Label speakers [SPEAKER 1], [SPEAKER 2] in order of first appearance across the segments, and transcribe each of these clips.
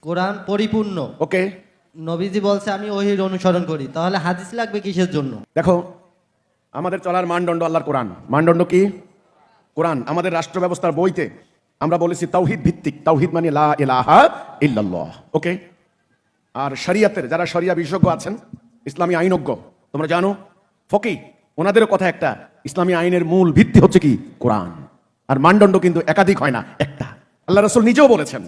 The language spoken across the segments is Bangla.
[SPEAKER 1] কোরআন পরিপূর্ণ।
[SPEAKER 2] ওকে,
[SPEAKER 1] নবীজি বলছে আমি ওহির অনুসরণ করি, তাহলে হাদিস লাগবে কিসের জন্য?
[SPEAKER 2] দেখো, আমাদের চলার মানদণ্ড আল্লাহর কোরআন। মানদণ্ড কি? কোরআন। আমাদের রাষ্ট্র ব্যবস্থার বইতে আমরা বলেছি তাওহীদ ভিত্তিক, তাওহীদ মানে লা ইলাহা ইল্লাল্লাহ। ওকে, আর শরিয়াতের যারা শরিয়া বিশেষজ্ঞ আছেন, ইসলামী আইনজ্ঞ, তোমরা জানো, ফকি, ওনাদেরও কথা একটা, ইসলামী আইনের মূল ভিত্তি হচ্ছে কি? কোরআন। আর মানদণ্ড কিন্তু একাধিক হয় না, একটা। আল্লাহ রাসূল নিজেও বলেছেন,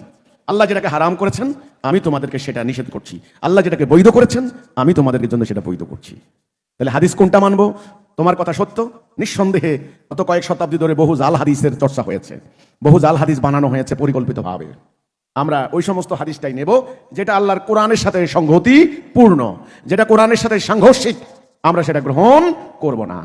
[SPEAKER 2] আল্লাহ যেটাকে হারাম করেছেন আমি তোমাদেরকে সেটা নিষেধ করছি, আল্লাহ যেটাকে বৈধ করেছেন আমি তোমাদেরকে জন্য সেটা বৈধ করছি। তাহলে হাদিস কোনটা মানবো? তোমার কথা সত্য, নিঃসন্দেহে গত কয়েক শতাব্দী ধরে বহু জাল হাদিসের চর্চা হয়েছে, বহু জাল হাদিস বানানো হয়েছে পরিকল্পিতভাবে। আমরা ওই সমস্ত হাদিসটাই নেব যেটা আল্লাহর কোরআনের সাথে সংগতিপূর্ণ, যেটা কোরআনের সাথে সাংঘর্ষিক, আমরা সেটা গ্রহণ করব না।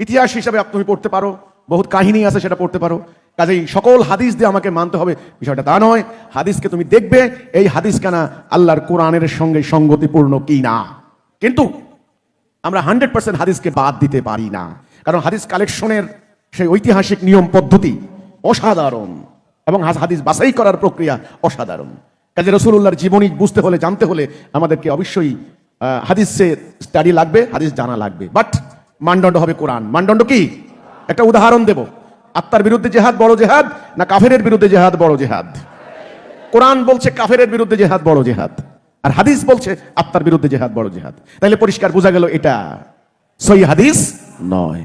[SPEAKER 2] ইতিহাস হিসাবে তুমি পড়তে পারো, বহুত কাহিনী আছে, সেটা পড়তে পারো। কাজেই সকল হাদিস দিয়ে আমাকে মানতে হবে বিষয়টা তা নয়। হাদিসকে তুমি দেখবে এই হাদিস কেনা আল্লাহর কোরআনের সঙ্গে সংগতিপূর্ণ কি না। কিন্তু আমরা 100% হাদিসকে বাদ দিতে পারি না, কারণ হাদিস কালেকশনের সেই ঐতিহাসিক নিয়ম পদ্ধতি অসাধারণ, এবং হাদিস বাছাই করার প্রক্রিয়া অসাধারণ। কাজে রাসূলুল্লাহর জীবনী বুঝতে হলে, জানতে হলে আমাদেরকে অবশ্যই হাদিসের স্টাডি লাগবে, হাদিস জানা লাগবে। বাট মানদণ্ড হবে কোরআন। মানদণ্ড কি? একটা উদাহরণ দেব। আত্মার বিরুদ্ধে জেহাদ বড় জেহাদ না কাফেরের বিরুদ্ধে জেহাদ বড় জেহাদ? কোরআন বলছে কাফেরের বিরুদ্ধে জেহাদ বড় জেহাদ, আর হাদিস বলছে আত্মার বিরুদ্ধে জেহাদ বড় জেহাদ। তাহলে পরিষ্কার বোঝা গেল এটা সহিহ হাদিস নয়।